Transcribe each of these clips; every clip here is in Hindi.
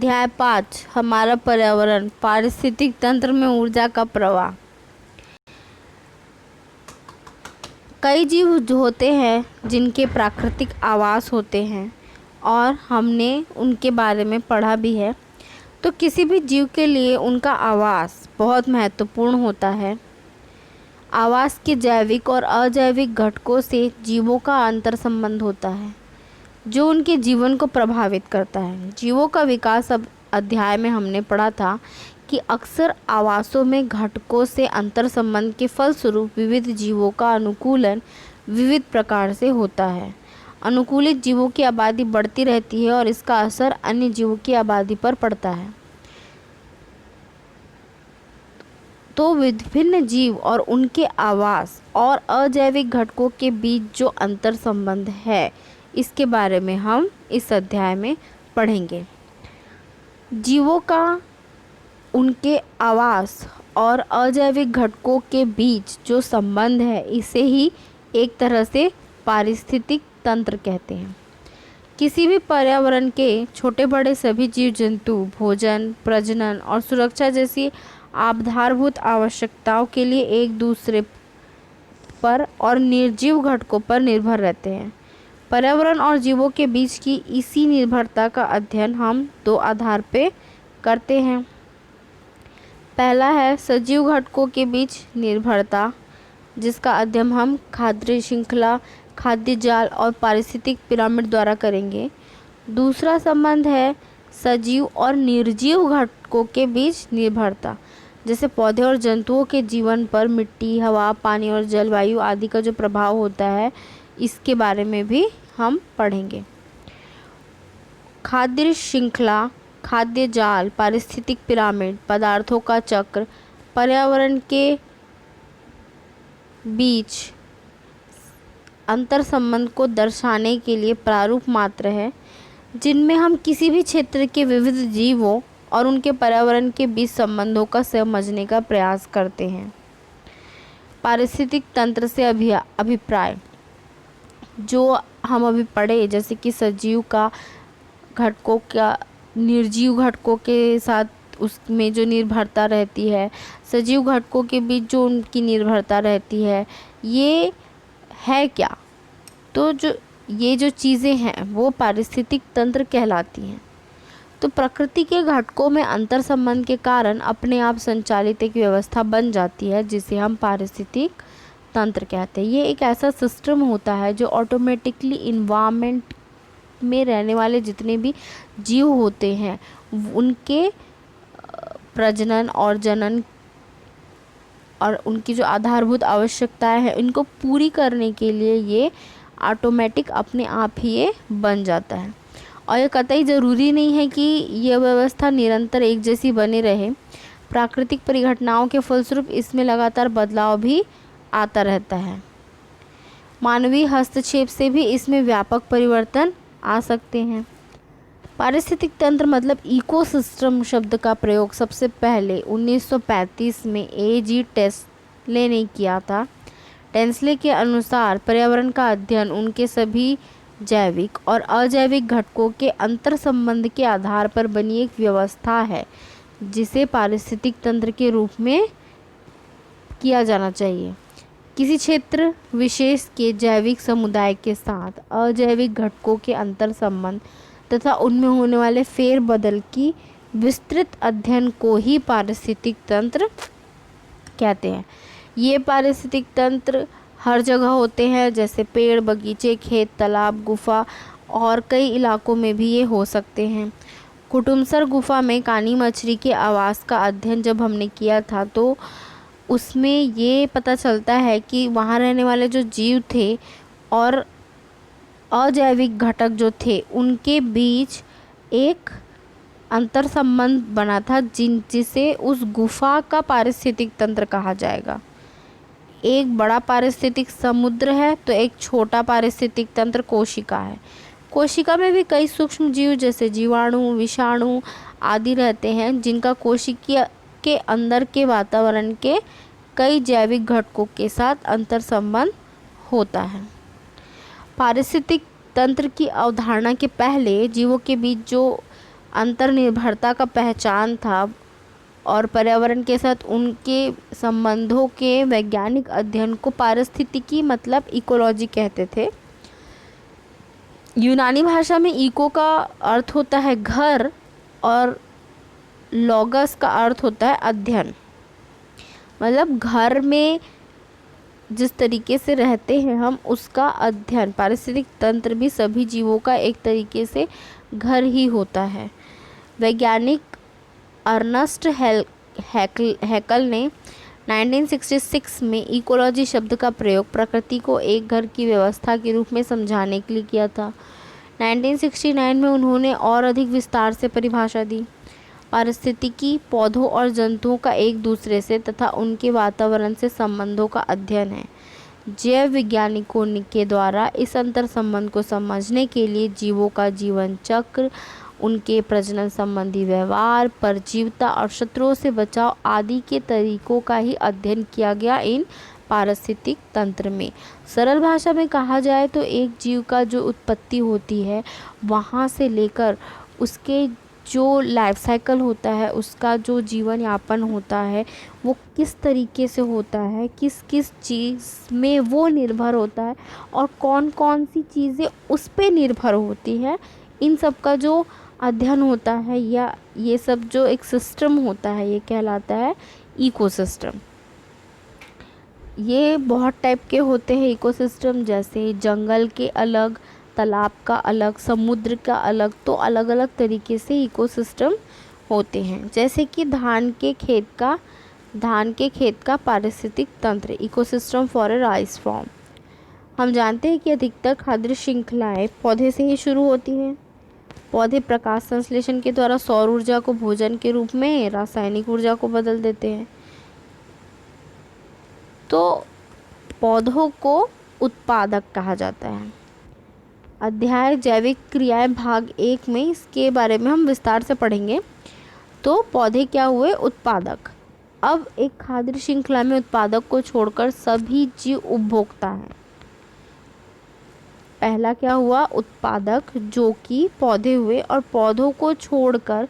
अध्याय 5 हमारा पर्यावरण पारिस्थितिक तंत्र में ऊर्जा का प्रवाह। कई जीव जो होते हैं जिनके प्राकृतिक आवास होते हैं और हमने उनके बारे में पढ़ा भी है। तो किसी भी जीव के लिए उनका आवास बहुत महत्वपूर्ण होता है। आवास के जैविक और अजैविक घटकों से जीवों का अंतर संबंध होता है जो उनके जीवन को प्रभावित करता है। जीवों का विकास अब अध्याय में हमने पढ़ा था कि अक्सर आवासों में घटकों से अंतर संबंध के फलस्वरूप विविध जीवों का अनुकूलन विविध प्रकार से होता है। अनुकूलित जीवों की आबादी बढ़ती रहती है और इसका असर अन्य जीवों की आबादी पर पड़ता है। तो विभिन्न जीव और उनके आवास और अजैविक घटकों के बीच जो अंतर संबंध है इसके बारे में हम इस अध्याय में पढ़ेंगे। जीवों का उनके आवास और अजैविक घटकों के बीच जो संबंध है इसे ही एक तरह से पारिस्थितिक तंत्र कहते हैं। किसी भी पर्यावरण के छोटे बड़े सभी जीव जंतु भोजन, प्रजनन और सुरक्षा जैसी आधारभूत आवश्यकताओं के लिए एक दूसरे पर और निर्जीव घटकों पर निर्भर रहते हैं। पर्यावरण और जीवों के बीच की इसी निर्भरता का अध्ययन हम दो आधार पे करते हैं। पहला है सजीव घटकों के बीच निर्भरता, जिसका अध्ययन हम खाद्य श्रृंखला, खाद्य जाल और पारिस्थितिक पिरामिड द्वारा करेंगे। दूसरा संबंध है सजीव और निर्जीव घटकों के बीच निर्भरता, जैसे पौधे और जंतुओं के जीवन पर मिट्टी, हवा, पानी और जलवायु आदि का जो प्रभाव होता है इसके बारे में भी हम पढ़ेंगे। खाद्य श्रृंखला, खाद्य जाल, पारिस्थितिक पिरामिड, पदार्थों का चक्र पर्यावरण के बीच अंतर संबंध को दर्शाने के लिए प्रारूप मात्र है जिनमें हम किसी भी क्षेत्र के विविध जीवों और उनके पर्यावरण के बीच संबंधों का समझने का प्रयास करते हैं। पारिस्थितिक तंत्र से अभिप्राय जो हम अभी पढ़े, जैसे कि सजीव का घटकों का निर्जीव घटकों के साथ उसमें जो निर्भरता रहती है, सजीव घटकों के बीच जो उनकी निर्भरता रहती है, ये है क्या? तो ये जो चीज़ें हैं वो पारिस्थितिक तंत्र कहलाती हैं। तो प्रकृति के घटकों में अंतर संबंध के कारण अपने आप संचालित एक व्यवस्था बन जाती है जिसे हम पारिस्थितिक तंत्र कहते हैं। ये एक ऐसा सिस्टम होता है जो ऑटोमेटिकली इन्वायरमेंट में रहने वाले जितने भी जीव होते हैं उनके प्रजनन और जनन और उनकी जो आधारभूत आवश्यकताएं हैं इनको पूरी करने के लिए ये ऑटोमेटिक अपने आप ही ये बन जाता है। और ये कतई ज़रूरी नहीं है कि यह व्यवस्था निरंतर एक जैसी बनी रहे। प्राकृतिक परिघटनाओं के फलस्वरूप इसमें लगातार बदलाव भी आता रहता है। मानवीय हस्तक्षेप से भी इसमें व्यापक परिवर्तन आ सकते हैं। पारिस्थितिक तंत्र मतलब इकोसिस्टम शब्द का प्रयोग सबसे पहले 1935 में A.G. टेस्ले ने किया था। टेस्ले के अनुसार पर्यावरण का अध्ययन उनके सभी जैविक और अजैविक घटकों के अंतर संबंध के आधार पर बनी एक व्यवस्था है जिसे पारिस्थितिक तंत्र के रूप में किया जाना चाहिए। किसी क्षेत्र विशेष के जैविक समुदाय के साथ अजैविक घटकों के अंतर संबंध तथा उनमें होने वाले फेरबदल की विस्तृत अध्ययन को ही पारिस्थितिक तंत्र कहते हैं। ये पारिस्थितिक तंत्र हर जगह होते हैं, जैसे पेड़, बगीचे, खेत, तालाब, गुफा और कई इलाकों में भी ये हो सकते हैं। कुटुमसर गुफा में कानी मछली के आवास का अध्ययन जब हमने किया था तो उसमें ये पता चलता है कि वहाँ रहने वाले जो जीव थे और अजैविक घटक जो थे उनके बीच एक अंतर संबंध बना था जिसे उस गुफा का पारिस्थितिक तंत्र कहा जाएगा। एक बड़ा पारिस्थितिक समुद्र है तो एक छोटा पारिस्थितिक तंत्र कोशिका है। कोशिका में भी कई सूक्ष्म जीव जैसे जीवाणु, विषाणु आदि रहते हैं जिनका कोशिका के अंदर के वातावरण के कई जैविक घटकों के साथ अंतर संबंध होता है। पारिस्थितिक तंत्र की अवधारणा के पहले जीवों के बीच जो अंतर्निर्भरता का पहचान था और पर्यावरण के साथ उनके संबंधों के वैज्ञानिक अध्ययन को पारिस्थितिकी मतलब इकोलॉजी कहते थे। यूनानी भाषा में इको का अर्थ होता है घर और लॉगस का अर्थ होता है अध्ययन। मतलब घर में जिस तरीके से रहते हैं हम उसका अध्ययन। पारिस्थितिक तंत्र भी सभी जीवों का एक तरीके से घर ही होता है। वैज्ञानिक अर्नस्ट हैकल ने 1966 में इकोलॉजी शब्द का प्रयोग प्रकृति को एक घर की व्यवस्था के रूप में समझाने के लिए किया था। 1969 में उन्होंने और अधिक विस्तार से परिभाषा दी। पारिस्थितिकी पौधों और जंतुओं का एक दूसरे से तथा उनके वातावरण से संबंधों का अध्ययन है। जैव वैज्ञानिकों के द्वारा इस अंतर संबंध को समझने के लिए जीवों का जीवन चक्र, उनके प्रजनन संबंधी व्यवहार, परजीवता और शत्रुओं से बचाव आदि के तरीकों का ही अध्ययन किया गया इन पारिस्थितिक तंत्र में। सरल भाषा में कहा जाए तो एक जीव का जो उत्पत्ति होती है वहाँ से लेकर उसके जो लाइफ साइकिल होता है, उसका जो जीवन यापन होता है, वो किस तरीके से होता है, किस किस चीज़ में वो निर्भर होता है और कौन कौन सी चीज़ें उस पे निर्भर होती है, इन सब का जो अध्ययन होता है या ये सब जो एक सिस्टम होता है, ये कहलाता है इकोसिस्टम। ये बहुत टाइप के होते हैं इकोसिस्टम, जैसे जंगल के अलग, तालाब का अलग, समुद्र का अलग, तो अलग अलग तरीके से इकोसिस्टम होते हैं। जैसे कि धान के खेत का पारिस्थितिक तंत्र, ecosystem for a rice farm. हम जानते हैं कि अधिकतर खाद्य श्रृंखलाएं पौधे से ही शुरू होती हैं। पौधे प्रकाश संश्लेषण के द्वारा सौर ऊर्जा को भोजन के रूप में रासायनिक ऊर्जा को बदल देते हैं। तो पौधों को उत्पादक कहा जाता है। अध्याय जैविक क्रियाएं भाग 1 में इसके बारे में हम विस्तार से पढ़ेंगे। तो पौधे क्या हुए? उत्पादक। अब एक खाद्य श्रृंखला में उत्पादक को छोड़कर सभी जीव उपभोक्ता हैं। पहला क्या हुआ? उत्पादक, जो कि पौधे हुए, और पौधों को छोड़कर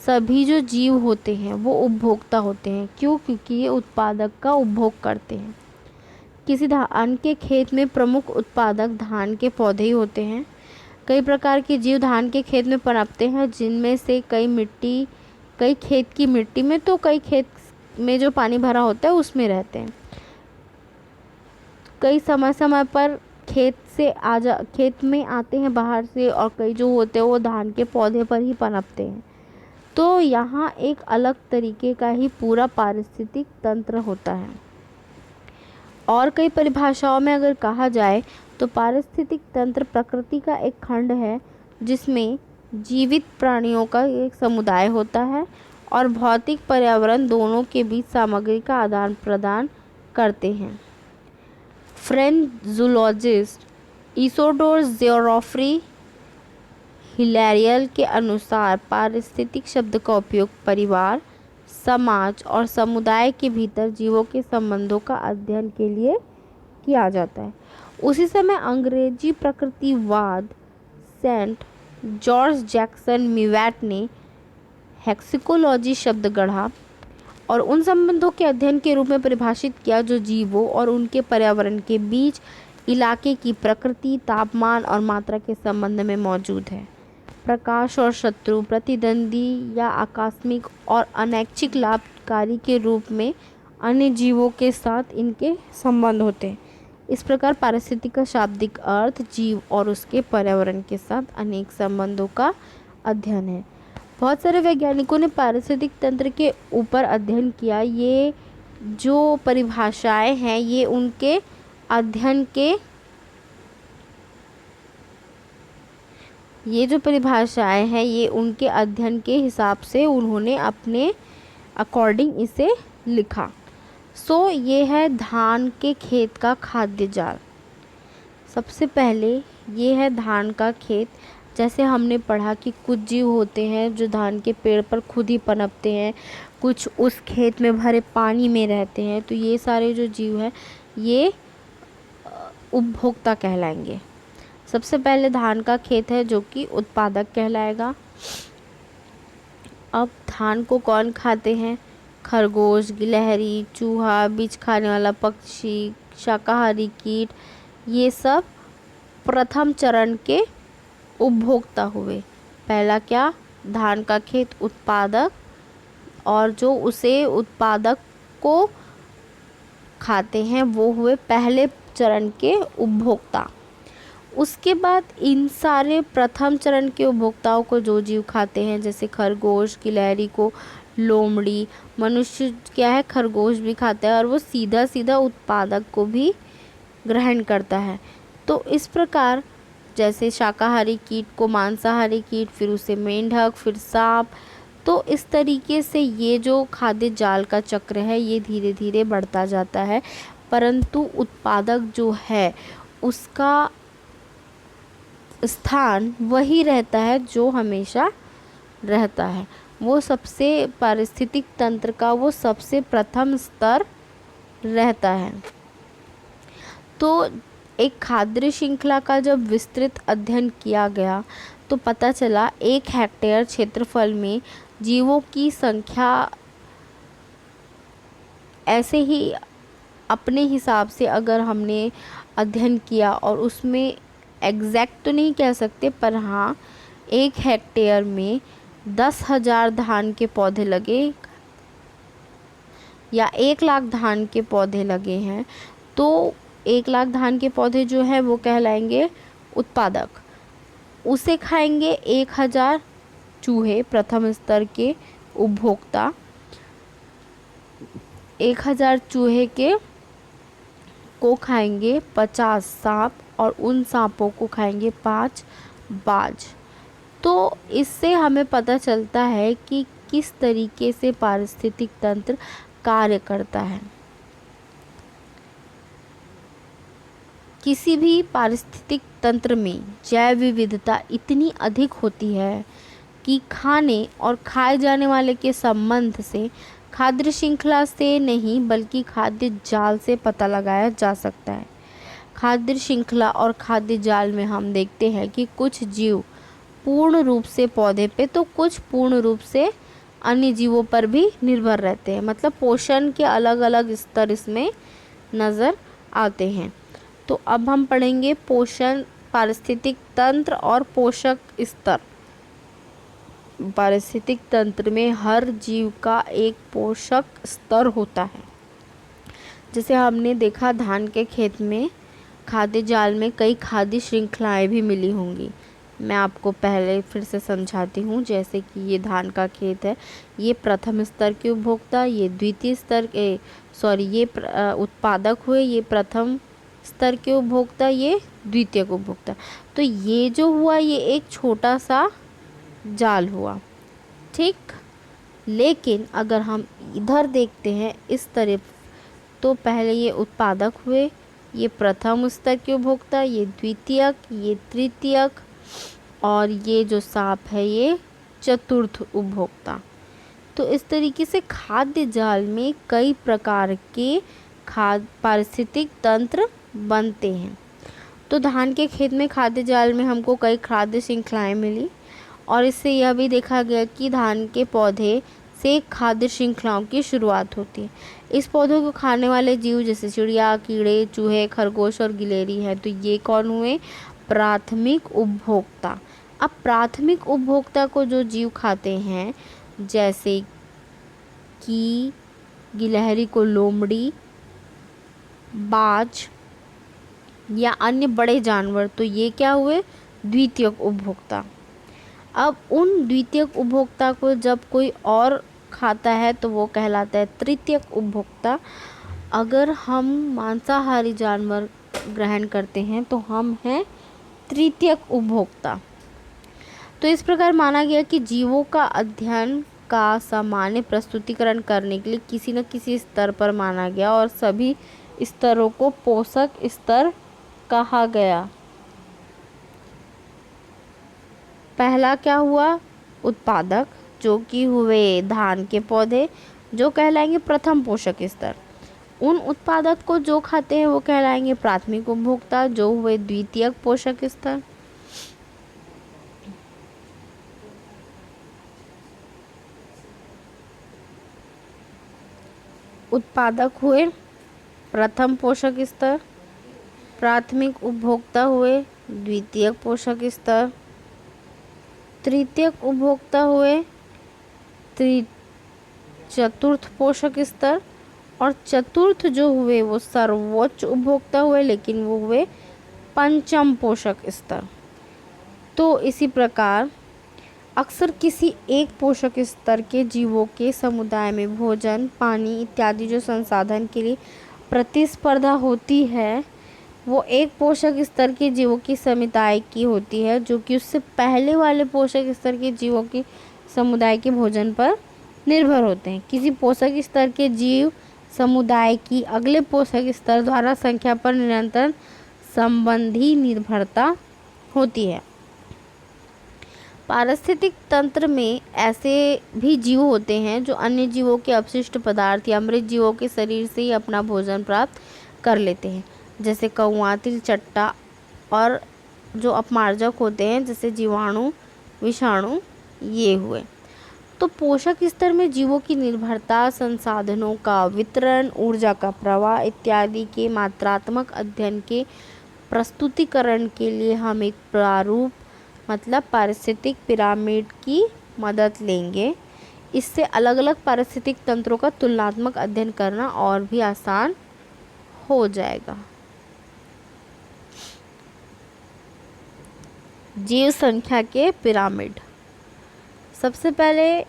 सभी जो जीव होते हैं वो उपभोक्ता होते हैं। क्यों? क्योंकि ये उत्पादक का उपभोग करते हैं। किसी धान के खेत में प्रमुख उत्पादक धान के पौधे ही होते हैं। कई प्रकार के जीव धान के खेत में पनपते हैं, जिनमें से कई खेत की मिट्टी में, तो कई खेत में जो पानी भरा होता है उसमें रहते हैं। कई समय समय पर खेत में आते हैं बाहर से, और कई जो होते हैं वो धान के पौधे पर ही पनपते हैं। तो यहाँ एक अलग तरीके का ही पूरा पारिस्थितिक तंत्र होता है। और कई परिभाषाओं में अगर कहा जाए तो पारिस्थितिक तंत्र प्रकृति का एक खंड है जिसमें जीवित प्राणियों का एक समुदाय होता है और भौतिक पर्यावरण दोनों के बीच सामग्री का आदान प्रदान करते हैं। फ्रेंच जूलॉजिस्ट इसोडोर ज़ेरोफ्री हिलेरियल के अनुसार पारिस्थितिक शब्द का उपयोग परिवार, समाज और समुदाय के भीतर जीवों के संबंधों का अध्ययन के लिए किया जाता है। उसी समय अंग्रेजी प्रकृतिवाद सेंट जॉर्ज जैक्सन मिवैट ने हेक्सिकोलॉजी शब्द गढ़ा और उन संबंधों के अध्ययन के रूप में परिभाषित किया जो जीवों और उनके पर्यावरण के बीच इलाके की प्रकृति, तापमान और मात्रा के संबंध में मौजूद है। प्रकाश और शत्रु, प्रतिद्वंदी या आकस्मिक और अनैच्छिक लाभकारी के रूप में अन्य जीवों के साथ इनके संबंध होते हैं। इस प्रकार पारिस्थितिक का शाब्दिक अर्थ जीव और उसके पर्यावरण के साथ अनेक संबंधों का अध्ययन है। बहुत सारे वैज्ञानिकों ने पारिस्थितिक तंत्र के ऊपर अध्ययन किया। ये जो परिभाषाएं हैं ये उनके अध्ययन के हिसाब से उन्होंने अपने अकॉर्डिंग इसे लिखा। सो ये है धान के खेत का खाद्य जाल। सबसे पहले ये है धान का खेत। जैसे हमने पढ़ा कि कुछ जीव होते हैं जो धान के पेड़ पर खुद ही पनपते हैं, कुछ उस खेत में भरे पानी में रहते हैं। तो ये सारे जो जीव हैं ये उपभोक्ता कहलाएंगे। सबसे पहले धान का खेत है जो कि उत्पादक कहलाएगा। अब धान को कौन खाते हैं? खरगोश, गिलहरी, चूहा, बीज खाने वाला पक्षी, शाकाहारी कीट, ये सब प्रथम चरण के उपभोक्ता हुए। पहला क्या? धान का खेत उत्पादक, और जो उसे उत्पादक को खाते हैं वो हुए पहले चरण के उपभोक्ता। उसके बाद इन सारे प्रथम चरण के उपभोक्ताओं को जो जीव खाते हैं, जैसे खरगोश, गिलहरी को लोमड़ी, मनुष्य क्या है, खरगोश भी खाता है और वो सीधा सीधा उत्पादक को भी ग्रहण करता है। तो इस प्रकार जैसे शाकाहारी कीट को मांसाहारी कीट, फिर उसे मेंढक, फिर सांप, तो इस तरीके से ये जो खाद्य जाल का चक्र है ये धीरे धीरे बढ़ता जाता है, परंतु उत्पादक जो है उसका स्थान वही रहता है जो हमेशा रहता है। वो सबसे पारिस्थितिक तंत्र का वो सबसे प्रथम स्तर रहता है। तो एक खाद्य श्रृंखला का जब विस्तृत अध्ययन किया गया तो पता चला 1 हेक्टेयर क्षेत्रफल में जीवों की संख्या ऐसे ही अपने हिसाब से अगर हमने अध्ययन किया, और उसमें एग्जैक्ट तो नहीं कह सकते पर हाँ 1 हेक्टेयर में 10,000 धान के पौधे लगे या 1 लाख धान के पौधे लगे हैं, तो 1 लाख धान के पौधे जो है वो कहलाएंगे उत्पादक। उसे खाएंगे 1,000 चूहे प्रथम स्तर के उपभोक्ता, 1,000 चूहे के को खाएंगे 50 सांप, और उन सांपों को खाएंगे 5 बाज। तो इससे हमें पता चलता है कि किस तरीके से पारिस्थितिक तंत्र कार्य करता है। किसी भी पारिस्थितिक तंत्र में जैव विविधता इतनी अधिक होती है कि खाने और खाए जाने वाले के संबंध से खाद्य श्रृंखला से नहीं बल्कि खाद्य जाल से पता लगाया जा सकता है। खाद्य श्रृंखला और खाद्य जाल में हम देखते हैं कि कुछ जीव पूर्ण रूप से पौधे पे तो कुछ पूर्ण रूप से अन्य जीवों पर भी निर्भर रहते हैं, मतलब पोषण के अलग अलग स्तर इसमें नज़र आते हैं। तो अब हम पढ़ेंगे पोषण, पारिस्थितिक तंत्र और पोषक स्तर। पारिस्थितिक तंत्र में हर जीव का एक पोषक स्तर होता है। जैसे हमने देखा धान के खेत में खाद्य जाल में कई खाद्य श्रृंखलाएं भी मिली होंगी। मैं आपको पहले फिर से समझाती हूँ। जैसे कि ये धान का खेत है, ये प्रथम स्तर के उपभोक्ता, ये द्वितीय स्तर के ये उत्पादक हुए, ये प्रथम स्तर के उपभोक्ता, ये द्वितीय उपभोक्ता। तो ये जो हुआ ये एक छोटा सा जाल हुआ, ठीक। लेकिन अगर हम इधर देखते हैं इस तरफ, तो पहले ये उत्पादक हुए, ये प्रथम स्तर के उपभोक्ता, ये द्वितीयक, ये तृतीयक, और ये जो सांप है ये चतुर्थ उपभोक्ता। तो इस तरीके से खाद्य जाल में कई प्रकार के पारिस्थितिक तंत्र बनते हैं। तो धान के खेत में खाद्य जाल में हमको कई खाद्य श्रृंखलाएं मिली, और इससे यह भी देखा गया कि धान के पौधे से खाद्य श्रृंखलाओं की शुरुआत होती है। इस पौधों को खाने वाले जीव जैसे चिड़िया, कीड़े, चूहे, खरगोश और गिलहरी हैं। तो ये कौन हुए? प्राथमिक उपभोक्ता। अब प्राथमिक उपभोक्ता को जो जीव खाते हैं, जैसे कि गिलहरी को लोमड़ी, बाज या अन्य बड़े जानवर, तो ये क्या हुए? द्वितीयक उपभोक्ता। अब उन द्वितीयक उपभोक्ता को जब कोई और खाता है तो वो कहलाता है तृतीयक उपभोक्ता। अगर हम मांसाहारी जानवर ग्रहण करते हैं तो हम हैं तृतीयक उपभोक्ता। तो इस प्रकार माना गया कि जीवों का अध्ययन का सामान्य प्रस्तुतिकरण करने के लिए किसी न किसी स्तर पर माना गया, और सभी स्तरों को पोषक स्तर कहा गया। पहला क्या हुआ? उत्पादक, जो कि हुए धान के पौधे, जो कहलाएंगे प्रथम पोषक स्तर। उन उत्पादक को जो खाते हैं वो कहलाएंगे प्राथमिक उपभोक्ता, जो हुए द्वितीयक पोषक स्तर। उत्पादक हुए प्रथम पोषक स्तर, प्राथमिक उपभोक्ता हुए द्वितीयक पोषक स्तर, तृतीयक उपभोक्ता हुए चतुर्थ पोषक स्तर, और चतुर्थ जो हुए वो सर्वोच्च उपभोक्ता हुए, लेकिन वो हुए पंचम पोषक स्तर। तो इसी प्रकार अक्सर किसी एक पोषक स्तर के जीवों के समुदाय में भोजन, पानी इत्यादि जो संसाधन के लिए प्रतिस्पर्धा होती है वो एक पोषक स्तर के जीवों की समुदाय की होती है, जो कि उससे पहले वाले पोषक स्तर के जीवों के समुदाय के भोजन पर निर्भर होते हैं। किसी पोषक स्तर के जीव समुदाय की अगले पोषक स्तर द्वारा संख्या पर निरंतर संबंधी निर्भरता होती है। पारिस्थितिक तंत्र में ऐसे भी जीव होते हैं जो अन्य जीवों के अपशिष्ट पदार्थ या मृत जीवों के शरीर से ही अपना भोजन प्राप्त कर लेते हैं, जैसे कौआ, तिलचट्टा, और जो अपमार्जक होते हैं जैसे जीवाणु, विषाणु, ये हुए। तो पोषक स्तर में जीवों की निर्भरता, संसाधनों का वितरण, ऊर्जा का प्रवाह इत्यादि के मात्रात्मक अध्ययन के प्रस्तुतिकरण के लिए हम एक प्रारूप मतलब पारिस्थितिक पिरामिड की मदद लेंगे। इससे अलग अलग पारिस्थितिक तंत्रों का तुलनात्मक अध्ययन करना और भी आसान हो जाएगा। जीव संख्या के पिरामिड। सबसे पहले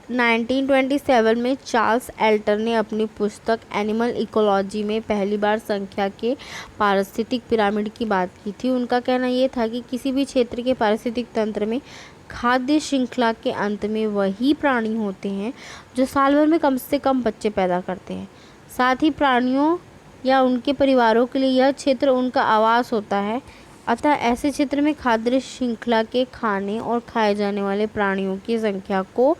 1927 में चार्ल्स एल्टर ने अपनी पुस्तक एनिमल इकोलॉजी में पहली बार संख्या के पारिस्थितिक पिरामिड की बात की थी। उनका कहना यह था कि किसी भी क्षेत्र के पारिस्थितिक तंत्र में खाद्य श्रृंखला के अंत में वही प्राणी होते हैं जो साल भर में कम से कम बच्चे पैदा करते हैं। साथ ही प्राणियों या उनके परिवारों के लिए यह क्षेत्र उनका आवास होता है। अतः ऐसे क्षेत्र में खाद्य श्रृंखला के खाने और खाए जाने वाले प्राणियों की संख्या को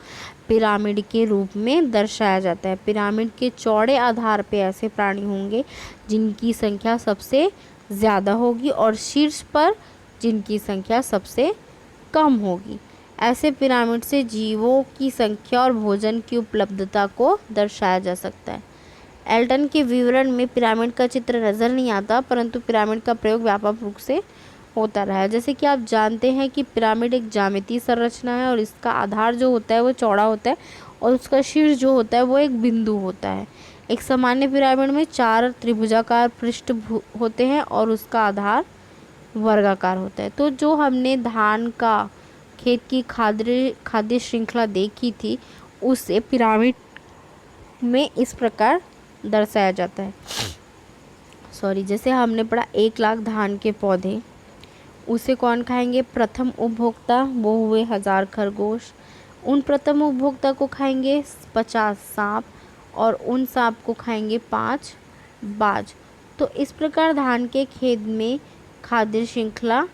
पिरामिड के रूप में दर्शाया जाता है। पिरामिड के चौड़े आधार पर ऐसे प्राणी होंगे जिनकी संख्या सबसे ज़्यादा होगी और शीर्ष पर जिनकी संख्या सबसे कम होगी। ऐसे पिरामिड से जीवों की संख्या और भोजन की उपलब्धता को दर्शाया जा सकता है। एल्टन के विवरण में पिरामिड का चित्र नज़र नहीं आता, परंतु पिरामिड का प्रयोग व्यापक रूप से होता रहा है। जैसे कि आप जानते हैं कि पिरामिड एक ज्यामितीय संरचना है और इसका आधार जो होता है वो चौड़ा होता है और उसका शीर्ष जो होता है वो एक बिंदु होता है। एक सामान्य पिरामिड में 4 त्रिभुजाकार पृष्ठ होते हैं और उसका आधार वर्गाकार होता है। तो जो हमने धान का खेत की खाद्य श्रृंखला देखी थी उसे पिरामिड में इस प्रकार दर्शाया जाता है। जैसे हमने पढ़ा 1 लाख धान के पौधे, उसे कौन खाएंगे? प्रथम उपभोक्ता, वो हुए 1000 खरगोश। उन प्रथम उपभोक्ता को खाएंगे 50 सांप और उन सांप को खाएंगे 5 बाज। तो इस प्रकार धान के खेत में खाद्य श्रृंखला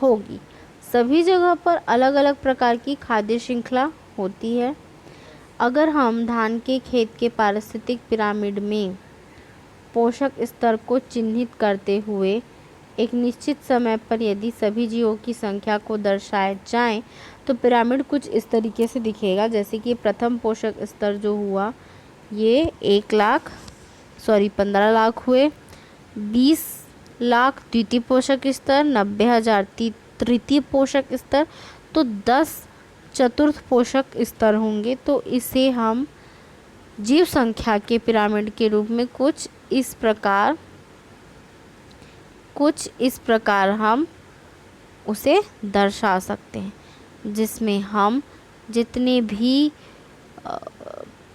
होगी। सभी जगह पर अलग अलग प्रकार की खाद्य श्रृंखला होती है। अगर हम धान के खेत के पारिस्थितिक पिरामिड में पोषक स्तर को चिन्हित करते हुए एक निश्चित समय पर यदि सभी जीवों की संख्या को दर्शाए जाएं तो पिरामिड कुछ इस तरीके से दिखेगा। जैसे कि प्रथम पोषक स्तर जो हुआ ये 15 लाख हुए, 20 लाख द्वितीय पोषक स्तर, 90,000 तृतीय पोषक स्तर, तो 10 चतुर्थ पोषक स्तर होंगे। तो इसे हम जीव संख्या के पिरामिड के रूप में कुछ इस प्रकार हम उसे दर्शा सकते हैं, जिसमें हम जितने भी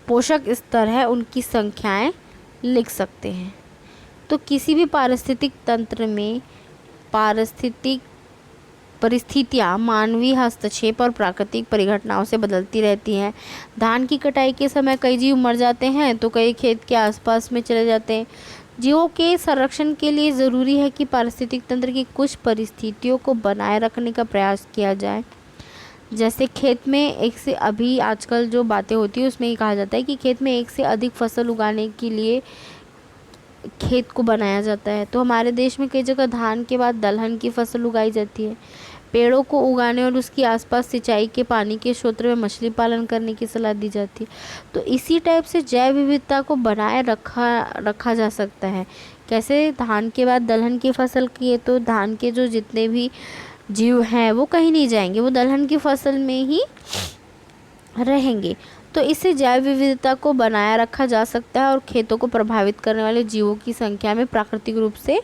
पोषक स्तर है उनकी संख्याएं लिख सकते हैं। तो किसी भी पारिस्थितिक तंत्र में पारिस्थितिक परिस्थितियाँ मानवीय हस्तक्षेप और प्राकृतिक परिघटनाओं से बदलती रहती हैं। धान की कटाई के समय कई जीव मर जाते हैं तो कई खेत के आसपास में चले जाते हैं। जीवों के संरक्षण के लिए ज़रूरी है कि पारिस्थितिक तंत्र की कुछ परिस्थितियों को बनाए रखने का प्रयास किया जाए। जैसे खेत में एक से अभी आजकल जो बातें होती है उसमें ये कहा जाता है कि खेत में एक से अधिक फसल उगाने के लिए खेत को बनाया जाता है। तो हमारे देश में कई जगह धान के बाद दलहन की फसल उगाई जाती है। पेड़ों को उगाने और उसकी आसपास सिंचाई के पानी के स्रोत में मछली पालन करने की सलाह दी जाती है। तो इसी टाइप से जैव विविधता को बनाए रखा जा सकता है। कैसे? धान के बाद दलहन की फसल किए तो धान के जो जितने भी जीव हैं वो कहीं नहीं जाएंगे, वो दलहन की फसल में ही रहेंगे। तो इससे जैव विविधता को बनाए रखा जा सकता है और खेतों को प्रभावित करने वाले जीवों की संख्या में प्राकृतिक रूप से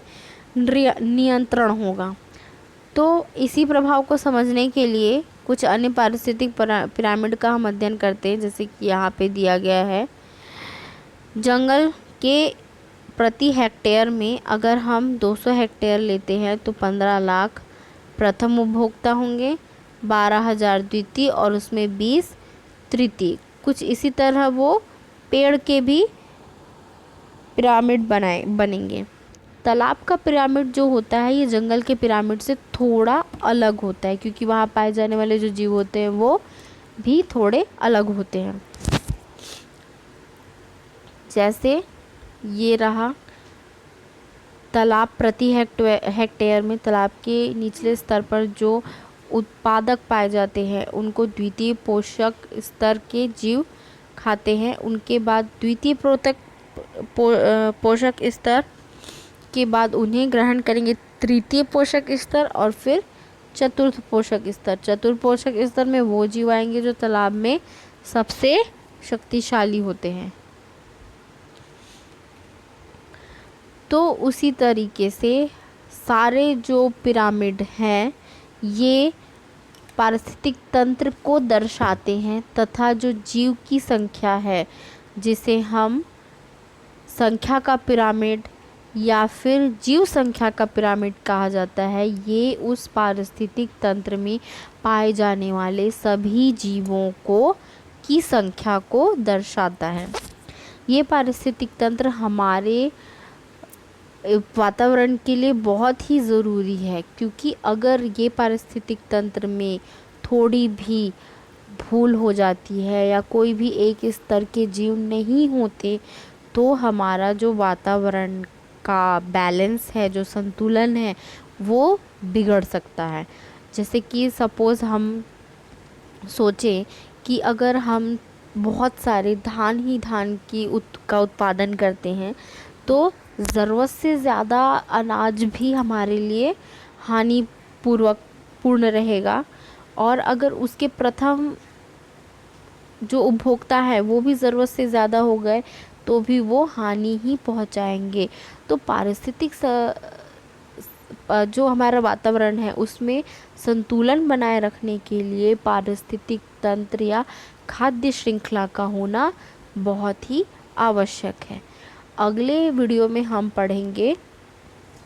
नियंत्रण होगा। तो इसी प्रभाव को समझने के लिए कुछ अन्य पारिस्थितिक पिरामिड का हम अध्ययन करते हैं, जैसे कि यहाँ पे दिया गया है। जंगल के प्रति हेक्टेयर में अगर हम 200 हेक्टेयर लेते हैं तो 15 लाख प्रथम उपभोक्ता होंगे, 12,000 द्वितीय और उसमें 20 तृतीय। कुछ इसी तरह वो पेड़ के भी पिरामिड बनेंगे। तालाब का पिरामिड जो होता है ये जंगल के पिरामिड से थोड़ा अलग होता है, क्योंकि वहाँ पाए जाने वाले जो जीव होते हैं वो भी थोड़े अलग होते हैं। जैसे ये रहा तालाब प्रति हेक्टेयर में तालाब के निचले स्तर पर जो उत्पादक पाए जाते हैं उनको द्वितीय पोषक स्तर के जीव खाते हैं। उनके बाद द्वितीय पोषक स्तर के बाद उन्हें ग्रहण करेंगे तृतीय पोषक स्तर और फिर चतुर्थ पोषक स्तर। चतुर्थ पोषक स्तर में वो जीव आएंगे जो तालाब में सबसे शक्तिशाली होते हैं। तो उसी तरीके से सारे जो पिरामिड हैं ये पारिस्थितिक तंत्र को दर्शाते हैं तथा जो जीव की संख्या है जिसे हम संख्या का पिरामिड या फिर जीव संख्या का पिरामिड कहा जाता है, ये उस पारिस्थितिक तंत्र में पाए जाने वाले सभी जीवों को की संख्या को दर्शाता है। ये पारिस्थितिक तंत्र हमारे वातावरण के लिए बहुत ही ज़रूरी है, क्योंकि अगर ये पारिस्थितिक तंत्र में थोड़ी भी भूल हो जाती है या कोई भी एक स्तर के जीव नहीं होते तो हमारा जो वातावरण का बैलेंस है, जो संतुलन है, वो बिगड़ सकता है। जैसे कि सपोज़ हम सोचें कि अगर हम बहुत सारे धान का उत्पादन करते हैं तो ज़रूरत से ज़्यादा अनाज भी हमारे लिए पूर्ण रहेगा, और अगर उसके प्रथम जो उपभोक्ता है वो भी ज़रूरत से ज़्यादा हो गए तो भी वो हानि ही पहुंचाएंगे। तो पारिस्थितिक जो हमारा वातावरण है उसमें संतुलन बनाए रखने के लिए पारिस्थितिक तंत्र या खाद्य श्रृंखला का होना बहुत ही आवश्यक है। अगले वीडियो में हम पढ़ेंगे,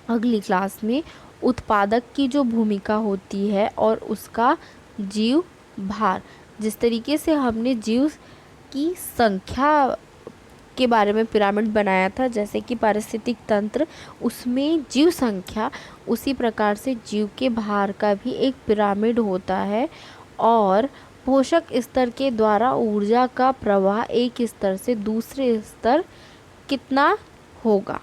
अगली क्लास में, उत्पादक की जो भूमिका होती है और उसका जीव भार। जिस तरीके से हमने जीव की संख्या के बारे में पिरामिड बनाया था, जैसे कि पारिस्थितिक तंत्र उसमें जीव संख्या, उसी प्रकार से जीव के भार का भी एक पिरामिड होता है और पोषक स्तर के द्वारा ऊर्जा का प्रवाह एक स्तर से दूसरे स्तर कितना होगा।